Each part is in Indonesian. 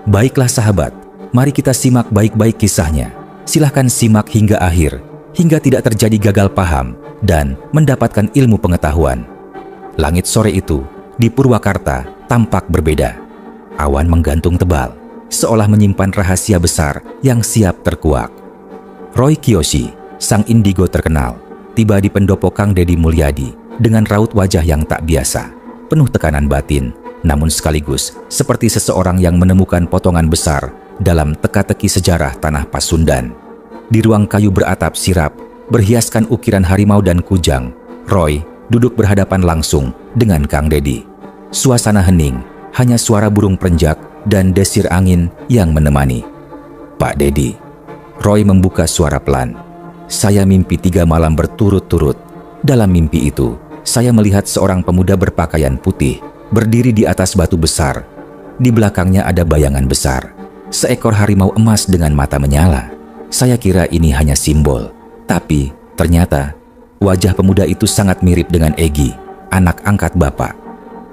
Baiklah sahabat, mari kita simak baik-baik kisahnya. Silahkan simak hingga akhir, hingga tidak terjadi gagal paham dan mendapatkan ilmu pengetahuan. Langit sore itu di Purwakarta tampak berbeda. Awan menggantung tebal, seolah menyimpan rahasia besar yang siap terkuak. Roy Kiyoshi, sang indigo terkenal, tiba di pendopo Kang Deddy Mulyadi dengan raut wajah yang tak biasa, penuh tekanan batin, namun sekaligus seperti seseorang yang menemukan potongan besar dalam teka-teki sejarah tanah Pasundan. Di ruang kayu beratap sirap, berhiaskan ukiran harimau dan kujang, Roy duduk berhadapan langsung dengan Kang Deddy. Suasana hening, hanya suara burung perenjak dan desir angin yang menemani. "Pak Deddy," Roy membuka suara pelan. "Saya mimpi 3 malam berturut-turut. Dalam mimpi itu, saya melihat seorang pemuda berpakaian putih berdiri di atas batu besar. Di belakangnya ada bayangan besar, seekor harimau emas dengan mata menyala. Saya kira ini hanya simbol, tapi ternyata wajah pemuda itu sangat mirip dengan Egy, anak angkat Bapak."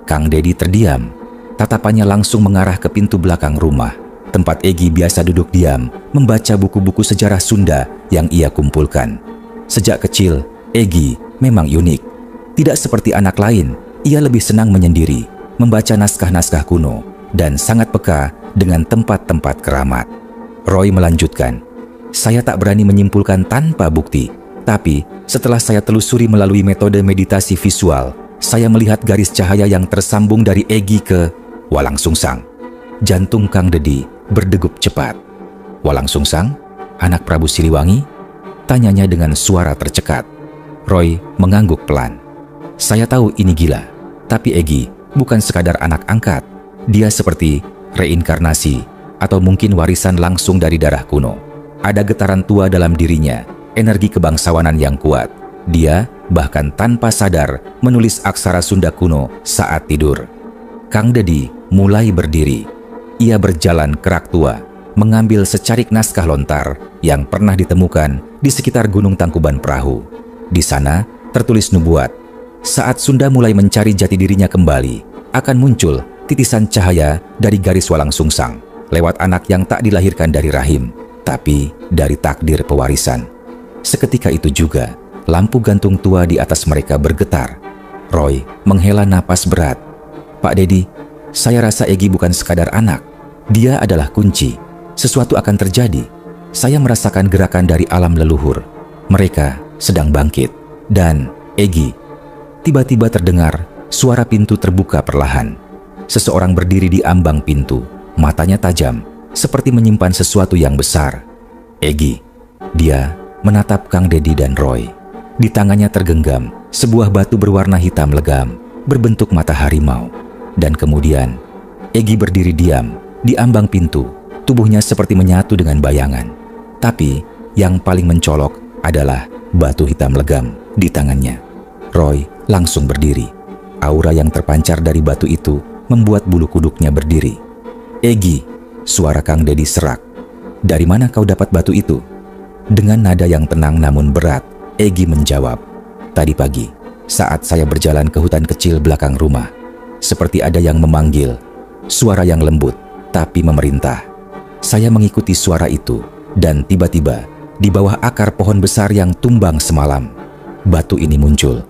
Kang Deddy terdiam. Tatapannya langsung mengarah ke pintu belakang rumah, tempat Egy biasa duduk diam membaca buku-buku sejarah Sunda yang ia kumpulkan. Sejak kecil, Egy memang unik. Tidak seperti anak lain, ia lebih senang menyendiri, membaca naskah-naskah kuno, dan sangat peka dengan tempat-tempat keramat. Roy melanjutkan, "Saya tak berani menyimpulkan tanpa bukti, tapi setelah saya telusuri melalui metode meditasi visual, saya melihat garis cahaya yang tersambung dari Egy ke Walangsungsang." Jantung Kang Deddy berdegup cepat. "Walangsungsang? Anak Prabu Siliwangi?" tanyanya dengan suara tercekat. Roy mengangguk pelan. "Saya tahu ini gila, tapi Egy bukan sekadar anak angkat. Dia seperti reinkarnasi atau mungkin warisan langsung dari darah kuno. Ada getaran tua dalam dirinya, energi kebangsawanan yang kuat. Dia bahkan tanpa sadar menulis aksara Sunda kuno saat tidur." Kang Deddy mulai berdiri. Ia berjalan kerak tua, mengambil secarik naskah lontar yang pernah ditemukan di sekitar Gunung Tangkuban Perahu. Di sana tertulis nubuat, saat Sunda mulai mencari jati dirinya kembali, akan muncul titisan cahaya dari garis Walangsungsang lewat anak yang tak dilahirkan dari rahim, tapi dari takdir pewarisan. Seketika itu juga, lampu gantung tua di atas mereka bergetar. Roy menghela napas berat. "Pak Deddy, saya rasa Egy bukan sekadar anak. Dia adalah kunci. Sesuatu akan terjadi. Saya merasakan gerakan dari alam leluhur. Mereka sedang bangkit. Dan Egy..." Tiba-tiba terdengar suara pintu terbuka perlahan. Seseorang berdiri di ambang pintu, matanya tajam, seperti menyimpan sesuatu yang besar. Egy. Dia menatap Kang Deddy dan Roy. Di tangannya tergenggam sebuah batu berwarna hitam legam, berbentuk mata harimau. Dan kemudian, Egy berdiri diam di ambang pintu, tubuhnya seperti menyatu dengan bayangan. Tapi yang paling mencolok adalah batu hitam legam di tangannya. Roy langsung berdiri. Aura yang terpancar dari batu itu membuat bulu kuduknya berdiri. "Egy," suara Kang Deddy serak. "Dari mana kau dapat batu itu?" Dengan nada yang tenang namun berat, Egy menjawab, "Tadi pagi, saat saya berjalan ke hutan kecil belakang rumah, seperti ada yang memanggil, suara yang lembut tapi memerintah. Saya mengikuti suara itu, dan tiba-tiba di bawah akar pohon besar yang tumbang semalam, batu ini muncul.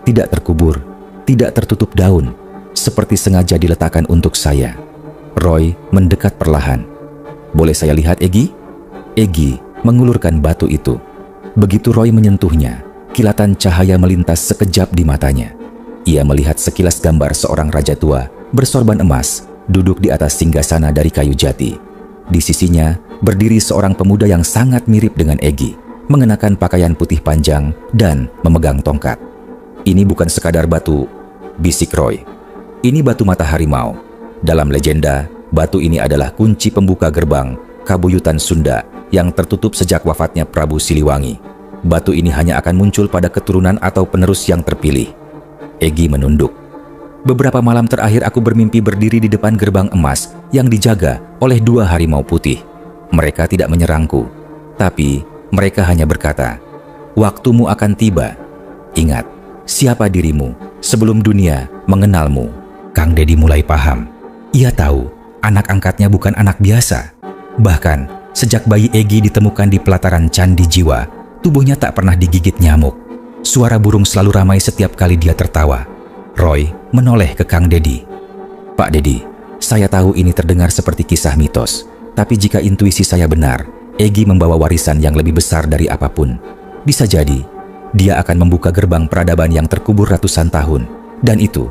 Tidak terkubur, tidak tertutup daun, seperti sengaja diletakkan untuk saya." Roy mendekat perlahan. "Boleh saya lihat, Egy?" Egy mengulurkan batu itu. Begitu Roy menyentuhnya, kilatan cahaya melintas sekejap di matanya. Ia melihat sekilas gambar seorang raja tua bersorban emas duduk di atas singgasana dari kayu jati. Di sisinya berdiri seorang pemuda yang sangat mirip dengan Egy, mengenakan pakaian putih panjang dan memegang tongkat. "Ini bukan sekadar batu," bisik Roy. "Ini batu mata harimau. Dalam legenda, batu ini adalah kunci pembuka gerbang Kabuyutan Sunda yang tertutup sejak wafatnya Prabu Siliwangi. Batu ini hanya akan muncul pada keturunan atau penerus yang terpilih." Egy menunduk. "Beberapa malam terakhir aku bermimpi berdiri di depan gerbang emas yang dijaga oleh 2 harimau putih. Mereka tidak menyerangku, tapi mereka hanya berkata, 'Waktumu akan tiba. Ingat, siapa dirimu sebelum dunia mengenalmu.'" Kang Deddy mulai paham. Ia tahu anak angkatnya bukan anak biasa. Bahkan, sejak bayi Egi ditemukan di pelataran Candi Jiwa, tubuhnya tak pernah digigit nyamuk. Suara burung selalu ramai setiap kali dia tertawa. Roy menoleh ke Kang Dedi. "Pak Dedi, saya tahu ini terdengar seperti kisah mitos. Tapi jika intuisi saya benar, Egi membawa warisan yang lebih besar dari apapun. Bisa jadi, dia akan membuka gerbang peradaban yang terkubur ratusan tahun. Dan itu,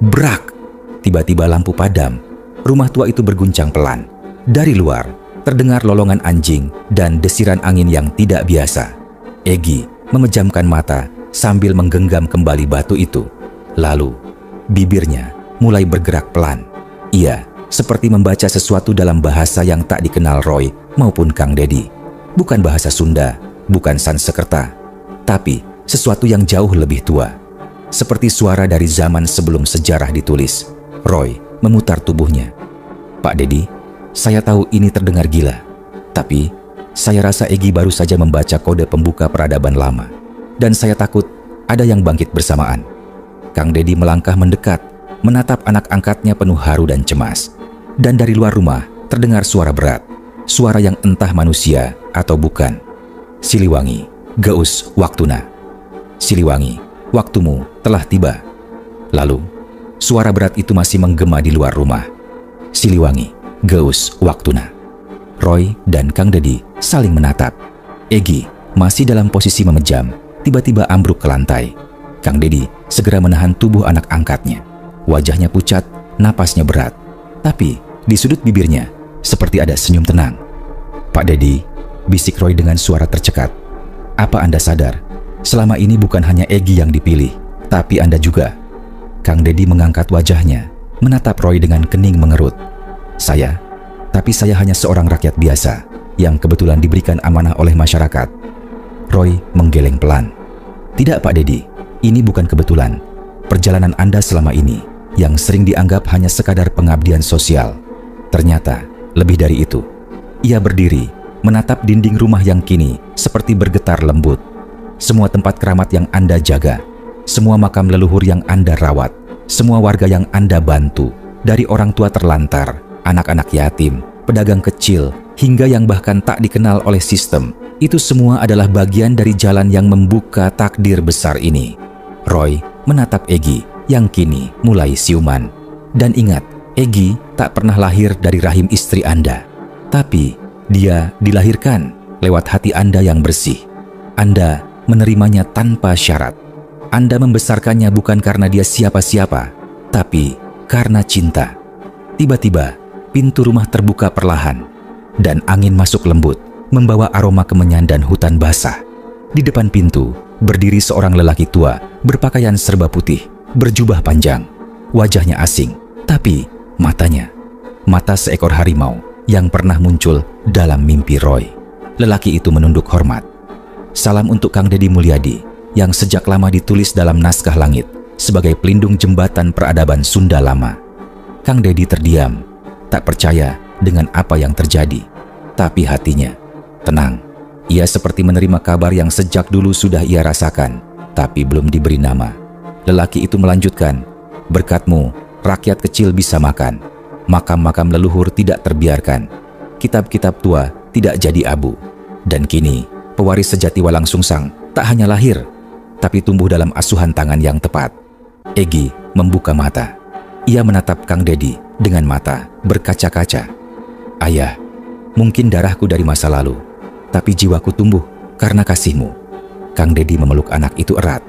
brak! Tiba-tiba lampu padam. Rumah tua itu berguncang pelan. Dari luar, terdengar lolongan anjing dan desiran angin yang tidak biasa. Egi memejamkan mata sambil menggenggam kembali batu itu. Lalu, bibirnya mulai bergerak pelan. Ia seperti membaca sesuatu dalam bahasa yang tak dikenal Roy maupun Kang Dedi. Bukan bahasa Sunda, bukan Sanskerta, tapi sesuatu yang jauh lebih tua. Seperti suara dari zaman sebelum sejarah ditulis. Roy memutar tubuhnya. "Pak Dedi, saya tahu ini terdengar gila. Tapi, saya rasa Egi baru saja membaca kode pembuka peradaban lama. Dan saya takut ada yang bangkit bersamaan." Kang Dedi melangkah mendekat, menatap anak angkatnya penuh haru dan cemas. Dan dari luar rumah terdengar suara berat. Suara yang entah manusia atau bukan. "Siliwangi, geus waktuna. Siliwangi, waktumu telah tiba." Lalu, suara berat itu masih menggema di luar rumah. "Siliwangi, geus waktuna." Roy dan Kang Dedi saling menatap. Egi masih dalam posisi memejam, tiba-tiba ambruk ke lantai. Kang Dedi segera menahan tubuh anak angkatnya. Wajahnya pucat, napasnya berat. Tapi di sudut bibirnya seperti ada senyum tenang. "Pak Dedi," bisik Roy dengan suara tercekat. "Apa Anda sadar? Selama ini bukan hanya Egi yang dipilih, tapi Anda juga." Kang Dedi mengangkat wajahnya, menatap Roy dengan kening mengerut. Tapi saya hanya seorang rakyat biasa yang kebetulan diberikan amanah oleh masyarakat." Roy menggeleng pelan. "Tidak Pak Dedi, ini bukan kebetulan. Perjalanan Anda selama ini yang sering dianggap hanya sekadar pengabdian sosial. Ternyata lebih dari itu." Ia berdiri, menatap dinding rumah yang kini seperti bergetar lembut. "Semua tempat keramat yang Anda jaga, semua makam leluhur yang Anda rawat, semua warga yang Anda bantu, dari orang tua terlantar, anak-anak yatim, pedagang kecil, hingga yang bahkan tak dikenal oleh sistem, itu semua adalah bagian dari jalan yang membuka takdir besar ini." Roy menatap Egi yang kini mulai siuman. "Dan ingat, Egi tak pernah lahir dari rahim istri Anda. Tapi dia dilahirkan lewat hati Anda yang bersih. Anda menerimanya tanpa syarat. Anda membesarkannya bukan karena dia siapa-siapa, tapi karena cinta." Tiba-tiba, pintu rumah terbuka perlahan, dan angin masuk lembut, membawa aroma kemenyan dan hutan basah. Di depan pintu, berdiri seorang lelaki tua, berpakaian serba putih, berjubah panjang. Wajahnya asing, tapi mata seekor harimau yang pernah muncul dalam mimpi Roy. Lelaki itu menunduk hormat. "Salam untuk Kang Dedi Mulyadi, yang sejak lama ditulis dalam naskah langit sebagai pelindung jembatan peradaban Sunda lama." Kang Dedi terdiam, tak percaya dengan apa yang terjadi. Tapi hatinya tenang. Ia seperti menerima kabar yang sejak dulu sudah ia rasakan, tapi belum diberi nama. Lelaki itu melanjutkan, "Berkatmu, rakyat kecil bisa makan. Makam-makam leluhur tidak terbiarkan. Kitab-kitab tua tidak jadi abu. Dan kini, pewaris sejati Walang Sungsang tak hanya lahir, tapi tumbuh dalam asuhan tangan yang tepat." Egi membuka mata. Ia menatap Kang Dedi dengan mata berkaca-kaca. "Ayah, mungkin darahku dari masa lalu, tapi jiwaku tumbuh karena kasihmu." Kang Dedi memeluk anak itu erat.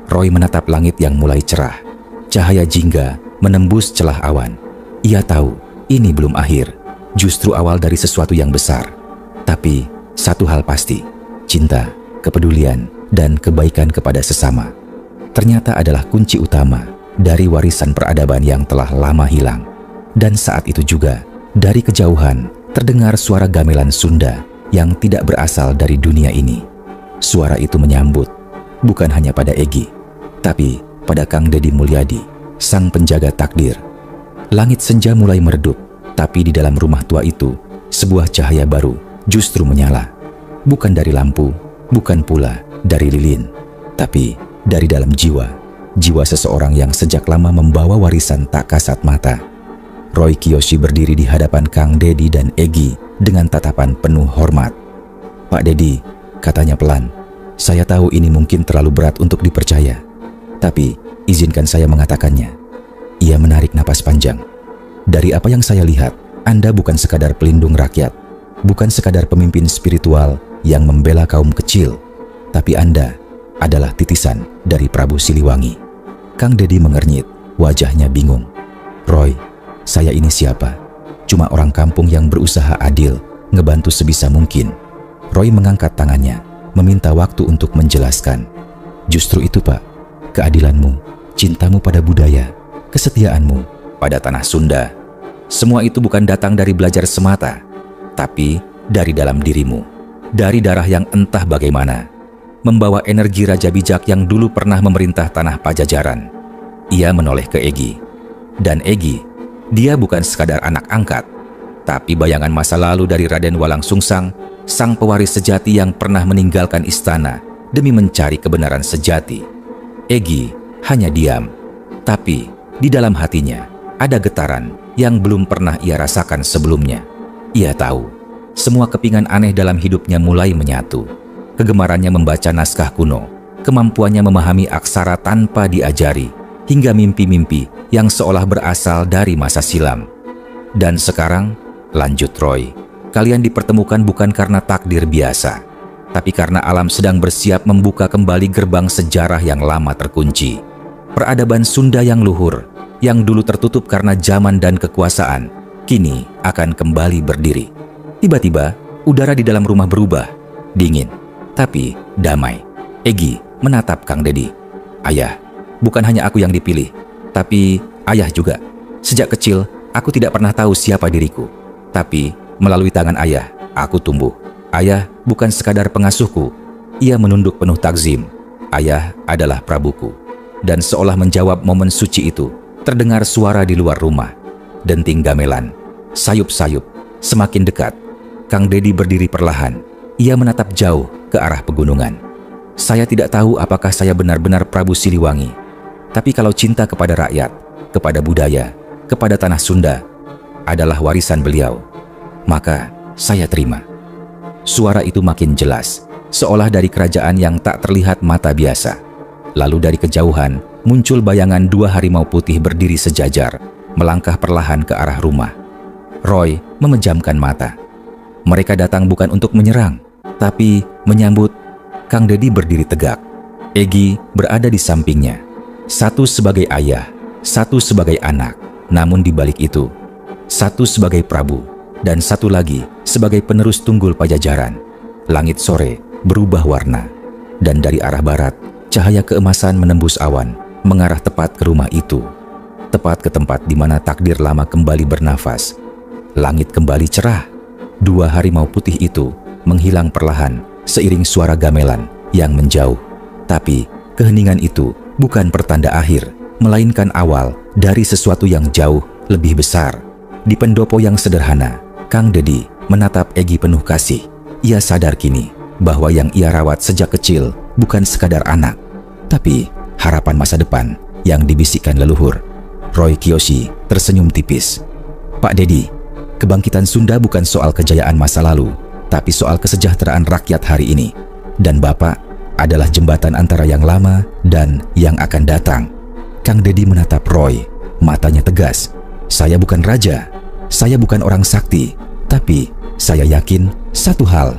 Roy menatap langit yang mulai cerah. Cahaya jingga menembus celah awan. Ia tahu ini belum akhir, justru awal dari sesuatu yang besar. Tapi satu hal pasti, cinta, kepedulian, dan kebaikan kepada sesama ternyata adalah kunci utama dari warisan peradaban yang telah lama hilang. Dan saat itu juga, dari kejauhan terdengar suara gamelan Sunda yang tidak berasal dari dunia ini. Suara itu menyambut bukan hanya pada Egi, tapi pada Kang Dedi Mulyadi, sang penjaga takdir. Langit senja mulai meredup, tapi di dalam rumah tua itu, sebuah cahaya baru justru menyala. Bukan dari lampu, bukan pula dari lilin, tapi dari dalam jiwa seseorang yang sejak lama membawa warisan tak kasat mata. Roy Kiyoshi berdiri di hadapan Kang Dedi dan Egi dengan tatapan penuh hormat. "Pak Dedi," katanya pelan, "saya tahu ini mungkin terlalu berat untuk dipercaya, tapi izinkan saya mengatakannya." Ia menarik napas panjang. "Dari apa yang saya lihat, Anda bukan sekadar pelindung rakyat, bukan sekadar pemimpin spiritual yang membela kaum kecil, tapi Anda adalah titisan dari Prabu Siliwangi." Kang Dedi mengernyit, wajahnya bingung. "Roy, saya ini siapa? Cuma orang kampung yang berusaha adil, ngebantu sebisa mungkin." Roy mengangkat tangannya, meminta waktu untuk menjelaskan. "Justru itu, Pak, keadilanmu, cintamu pada budaya, kesetiaanmu pada tanah Sunda. Semua itu bukan datang dari belajar semata, tapi dari dalam dirimu, dari darah yang entah bagaimana, membawa energi Raja Bijak yang dulu pernah memerintah tanah Pajajaran." Ia menoleh ke Egi. Dan Egi, dia bukan sekadar anak angkat, tapi bayangan masa lalu dari Raden Walang Sungsang, sang pewaris sejati yang pernah meninggalkan istana demi mencari kebenaran sejati. Egi hanya diam, tapi di dalam hatinya ada getaran yang belum pernah ia rasakan sebelumnya. Ia tahu, semua kepingan aneh dalam hidupnya mulai menyatu. Kegemarannya membaca naskah kuno, kemampuannya memahami aksara tanpa diajari, hingga mimpi-mimpi yang seolah berasal dari masa silam. "Dan sekarang," lanjut Roy, "kalian dipertemukan bukan karena takdir biasa, tapi karena alam sedang bersiap membuka kembali gerbang sejarah yang lama terkunci. Peradaban Sunda yang luhur, yang dulu tertutup karena zaman dan kekuasaan, kini akan kembali berdiri." Tiba-tiba, udara di dalam rumah berubah, dingin, tapi damai. Egi menatap Kang Dedi. "Ayah, bukan hanya aku yang dipilih, tapi ayah juga. Sejak kecil, aku tidak pernah tahu siapa diriku. Tapi melalui tangan ayah, aku tumbuh. Ayah bukan sekadar pengasuhku." Ia menunduk penuh takzim. "Ayah adalah Prabuku." Dan seolah menjawab momen suci itu, terdengar suara di luar rumah. Denting gamelan, sayup-sayup, semakin dekat. Kang Dedi berdiri perlahan. Ia menatap jauh ke arah pegunungan. "Saya tidak tahu apakah saya benar-benar Prabu Siliwangi. Tapi kalau cinta kepada rakyat, kepada budaya, kepada tanah Sunda adalah warisan beliau, maka saya terima." Suara itu makin jelas, seolah dari kerajaan yang tak terlihat mata biasa. Lalu dari kejauhan muncul bayangan dua harimau putih berdiri sejajar, melangkah perlahan ke arah rumah. Roy memejamkan mata. Mereka datang bukan untuk menyerang, tapi menyambut. Kang Dedi berdiri tegak. Egi berada di sampingnya. Satu sebagai ayah, satu sebagai anak. Namun di balik itu, satu sebagai Prabu, dan satu lagi sebagai penerus tunggul Pajajaran. Langit sore berubah warna, dan dari arah barat, cahaya keemasan menembus awan, mengarah tepat ke rumah itu. Tepat ke tempat di mana takdir lama kembali bernafas. Langit kembali cerah. Dua harimau putih itu menghilang perlahan seiring suara gamelan yang menjauh. Tapi keheningan itu bukan pertanda akhir, melainkan awal dari sesuatu yang jauh lebih besar. Di pendopo yang sederhana, Kang Dedi menatap Egi penuh kasih. Ia sadar kini bahwa yang ia rawat sejak kecil bukan sekadar anak, tapi harapan masa depan yang dibisikkan leluhur. Roy Kiyoshi tersenyum tipis. "Pak Dedi, kebangkitan Sunda bukan soal kejayaan masa lalu, tapi soal kesejahteraan rakyat hari ini. Dan Bapak adalah jembatan antara yang lama dan yang akan datang." Kang Dedi menatap Roy, matanya tegas. "Saya bukan raja, saya bukan orang sakti, tapi saya yakin satu hal,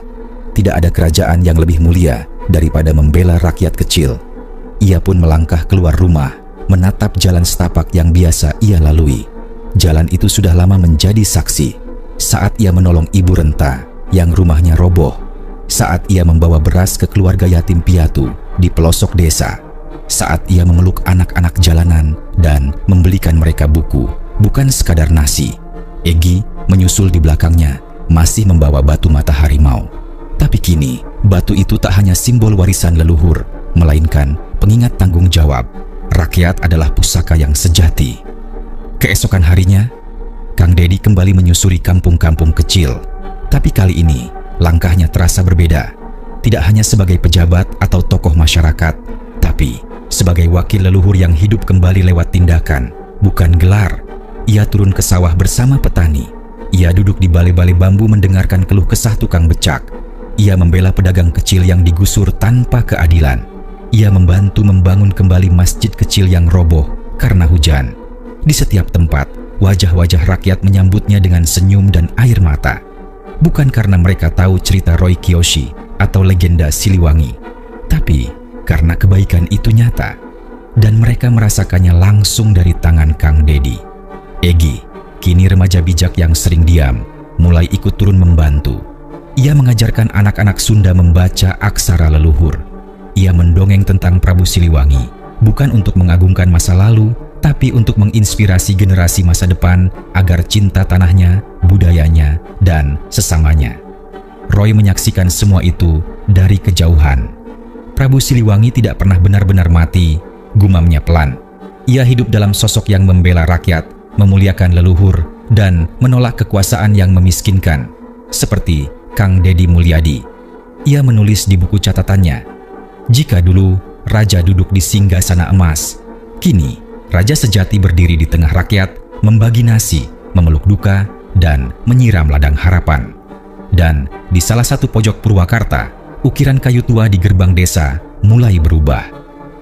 tidak ada kerajaan yang lebih mulia daripada membela rakyat kecil." Ia pun melangkah keluar rumah, menatap jalan setapak yang biasa ia lalui. Jalan itu sudah lama menjadi saksi. Saat ia menolong ibu renta yang rumahnya roboh, saat ia membawa beras ke keluarga yatim piatu di pelosok desa, saat ia memeluk anak-anak jalanan dan membelikan mereka buku, bukan sekadar nasi. Egi menyusul di belakangnya, masih membawa batu mata harimau. Tapi kini, batu itu tak hanya simbol warisan leluhur, melainkan pengingat tanggung jawab. Rakyat adalah pusaka yang sejati. Keesokan harinya, Kang Dedi kembali menyusuri kampung-kampung kecil. Tapi kali ini, langkahnya terasa berbeda. Tidak hanya sebagai pejabat atau tokoh masyarakat, tapi sebagai wakil leluhur yang hidup kembali lewat tindakan, bukan gelar. Ia turun ke sawah bersama petani. Ia duduk di balai-balai bambu mendengarkan keluh kesah tukang becak. Ia membela pedagang kecil yang digusur tanpa keadilan. Ia membantu membangun kembali masjid kecil yang roboh karena hujan. Di setiap tempat, wajah-wajah rakyat menyambutnya dengan senyum dan air mata. Bukan karena mereka tahu cerita Roy Kiyoshi atau legenda Siliwangi, tapi karena kebaikan itu nyata dan mereka merasakannya langsung dari tangan Kang Dedi. Egi, kini remaja bijak yang sering diam, mulai ikut turun membantu. Ia mengajarkan anak-anak Sunda membaca aksara leluhur. Ia mendongeng tentang Prabu Siliwangi, bukan untuk mengagungkan masa lalu, tapi untuk menginspirasi generasi masa depan agar cinta tanahnya, budayanya, dan sesamanya. Roy menyaksikan semua itu dari kejauhan. Prabu Siliwangi tidak pernah benar-benar mati, gumamnya pelan. Ia hidup dalam sosok yang membela rakyat, memuliakan leluhur, dan menolak kekuasaan yang memiskinkan, seperti Kang Dedi Mulyadi. Ia menulis di buku catatannya, "Jika dulu raja duduk di singgasana emas, kini raja sejati berdiri di tengah rakyat, membagi nasi, memeluk duka, dan menyiram ladang harapan." Dan di salah satu pojok Purwakarta, ukiran kayu tua di gerbang desa mulai berubah.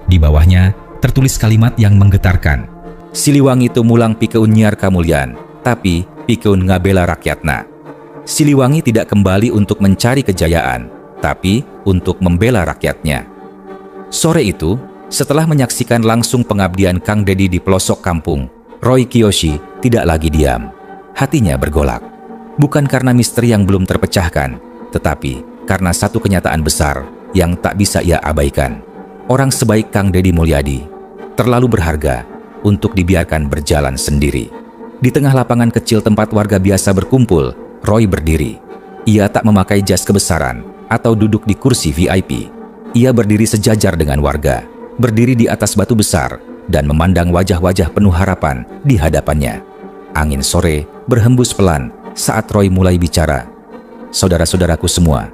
Di bawahnya tertulis kalimat yang menggetarkan, "Siliwangi itu mulang pikeun nyiar kamulyan, tapi pikeun ngabela rakyatna." Siliwangi tidak kembali untuk mencari kejayaan, tapi untuk membela rakyatnya. Sore itu, setelah menyaksikan langsung pengabdian Kang Dedi di pelosok kampung, Roy Kiyoshi tidak lagi diam. Hatinya bergolak. Bukan karena misteri yang belum terpecahkan, tetapi karena satu kenyataan besar yang tak bisa ia abaikan. Orang sebaik Kang Dedi Mulyadi terlalu berharga untuk dibiarkan berjalan sendiri. Di tengah lapangan kecil tempat warga biasa berkumpul, Roy berdiri. Ia tak memakai jas kebesaran atau duduk di kursi VIP. Ia berdiri sejajar dengan warga, berdiri di atas batu besar dan memandang wajah-wajah penuh harapan di hadapannya. Angin sore berhembus pelan saat Roy mulai bicara. "Saudara-saudaraku semua,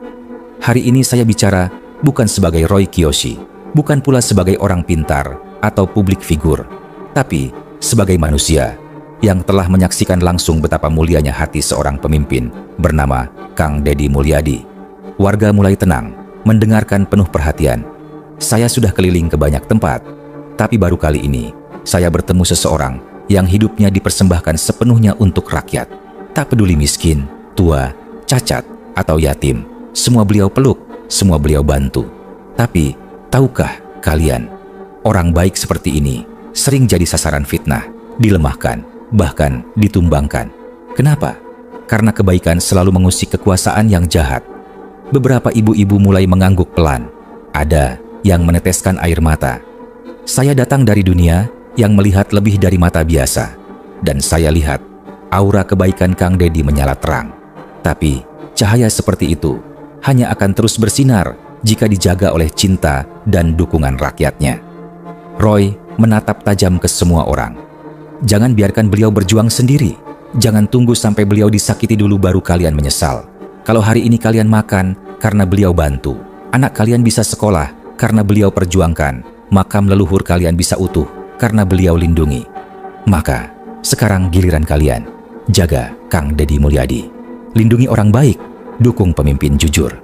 hari ini saya bicara bukan sebagai Roy Kiyoshi, bukan pula sebagai orang pintar atau publik figur, tapi sebagai manusia yang telah menyaksikan langsung betapa mulianya hati seorang pemimpin bernama Kang Dedi Mulyadi." Warga mulai tenang, mendengarkan penuh perhatian. Saya sudah keliling ke banyak tempat, tapi baru kali ini saya bertemu seseorang yang hidupnya dipersembahkan sepenuhnya untuk rakyat. Tak peduli miskin, tua, cacat, atau yatim, semua beliau peluk, semua beliau bantu. Tapi, tahukah kalian, orang baik seperti ini sering jadi sasaran fitnah, dilemahkan, bahkan ditumbangkan. Kenapa? Karena kebaikan selalu mengusik kekuasaan yang jahat. Beberapa ibu-ibu mulai mengangguk pelan. Ada yang meneteskan air mata. Saya datang dari dunia yang melihat lebih dari mata biasa. Dan saya lihat aura kebaikan Kang Dedi menyala terang. Tapi cahaya seperti itu hanya akan terus bersinar jika dijaga oleh cinta dan dukungan rakyatnya. Roy menatap tajam ke semua orang. Jangan biarkan beliau berjuang sendiri. Jangan tunggu sampai beliau disakiti dulu baru kalian menyesal. Kalau hari ini kalian makan karena beliau bantu, anak kalian bisa sekolah karena beliau perjuangkan, makam leluhur kalian bisa utuh karena beliau lindungi. Maka sekarang giliran kalian. Jaga Kang Dedi Mulyadi. Lindungi orang baik, dukung pemimpin jujur.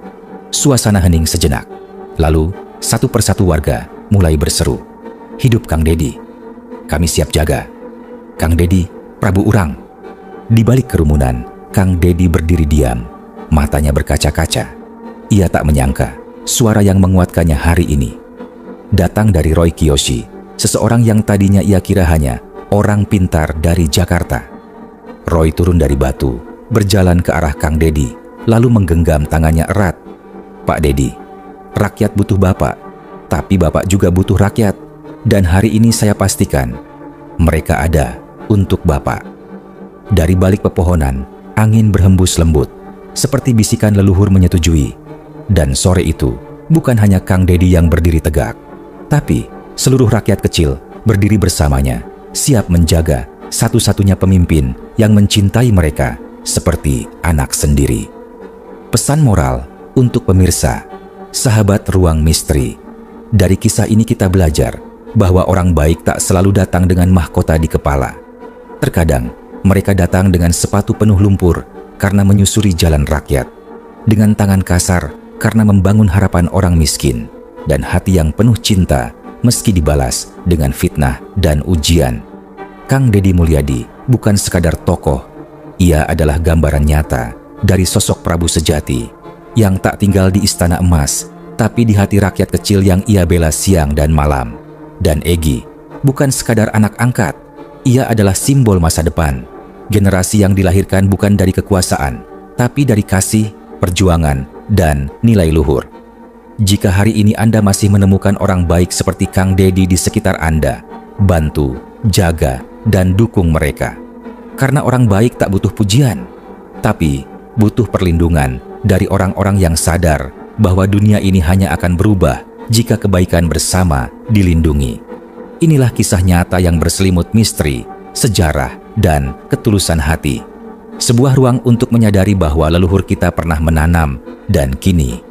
Suasana hening sejenak. Lalu satu persatu warga mulai berseru, "Hidup Kang Dedi." "Kami siap jaga." "Kang Dedi, Prabu Urang." Di balik kerumunan, Kang Dedi berdiri diam, matanya berkaca-kaca. Ia tak menyangka suara yang menguatkannya hari ini datang dari Roy Kiyoshi, seseorang yang tadinya ia kira hanya orang pintar dari Jakarta. Roy turun dari batu, berjalan ke arah Kang Dedi, lalu menggenggam tangannya erat. "Pak Dedi, rakyat butuh Bapak, tapi Bapak juga butuh rakyat. Dan hari ini saya pastikan, mereka ada untuk Bapak." Dari balik pepohonan, angin berhembus lembut, seperti bisikan leluhur menyetujui. Dan sore itu, bukan hanya Kang Dedi yang berdiri tegak, tapi seluruh rakyat kecil berdiri bersamanya, siap menjaga satu-satunya pemimpin yang mencintai mereka seperti anak sendiri. Pesan moral untuk pemirsa, sahabat Ruang Misteri. Dari kisah ini kita belajar bahwa orang baik tak selalu datang dengan mahkota di kepala. Terkadang Mereka datang dengan sepatu penuh lumpur karena menyusuri jalan rakyat, dengan tangan kasar karena membangun harapan orang miskin, dan hati yang penuh cinta meski dibalas dengan fitnah dan ujian. Kang Deddy Mulyadi bukan sekadar tokoh, ia adalah gambaran nyata dari sosok Prabu sejati yang tak tinggal di istana emas, tapi di hati rakyat kecil yang ia bela siang dan malam. Dan Egy bukan sekadar anak angkat, ia adalah simbol masa depan. Generasi yang dilahirkan bukan dari kekuasaan, tapi dari kasih, perjuangan, dan nilai luhur. Jika hari ini Anda masih menemukan orang baik seperti Kang Deddy di sekitar Anda, bantu, jaga, dan dukung mereka. Karena orang baik tak butuh pujian, tapi butuh perlindungan dari orang-orang yang sadar bahwa dunia ini hanya akan berubah jika kebaikan bersama dilindungi. Inilah kisah nyata yang berselimut misteri, sejarah, dan ketulusan hati. Sebuah ruang untuk menyadari bahwa leluhur kita pernah menanam dan kini